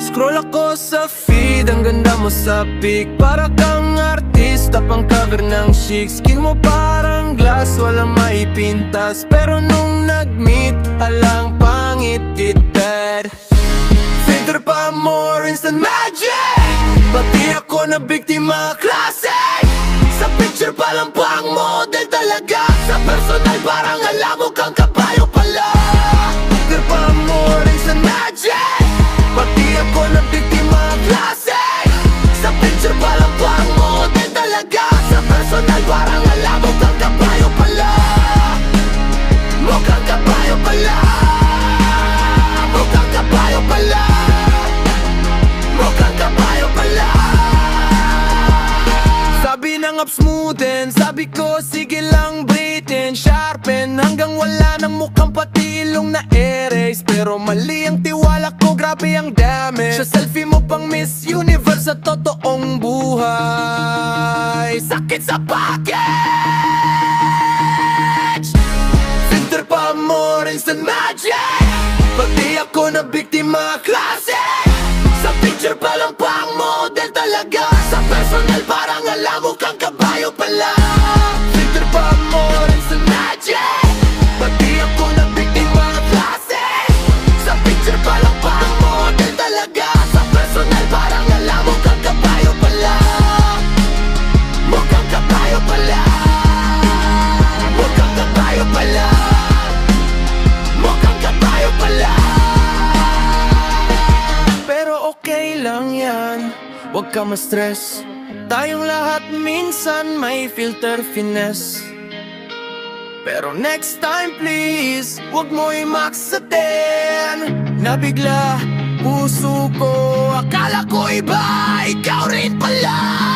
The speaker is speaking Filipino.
Scroll ako sa feed, ang ganda mo sa pic. Para kang artista, pang cover ng chic. Skin mo parang glass, walang maipintas. Pero nung nag-meet, alang pangit-ited. Filter pa more, instant magic. Pati ako na biktima klase. Sa picture pa lang pang model talaga. Sa personal parang alam mo kang kabayo pala. Filter pa more, instant magic. Pati ako na biktima klase. Sa picture pa lang pang model talaga. Sa personal parang alam mo kang kabayo pala. Mukhang kabayo pala. Mukhang kabayo pala. Mukhang kabayo pala. Sabi ng upsmoothen, sabi ko sige lang Britain, sharpen hanggang wala ng mukhang pati ilong na erase. Pero mali ang tiwala ko, grabe ang damage. Sa selfie mo pang Miss Universe sa totoong buhay. Sakit sa package. Filter pa more, instant magic. Pati ako na biktima klase. Sa picture pa lang pang model talaga. Sa personal parang alam mo kang kabayo pala. Filter pa more, instant magic. Pati ako na biktima klase. Sa picture pa lang pang model talaga. Sa personal parang alam mo kang kabayo pala. Mukhang kabayo pala. Mukhang kabayo pala. Mukhang kabayo pala. Pero okay lang yan, huwag ka ma-stress. Tayong lahat minsan may filter finesse. Pero next time please, huwag mo i-max sa 10. Nabigla puso ko, akala ko iba, ikaw rin pala.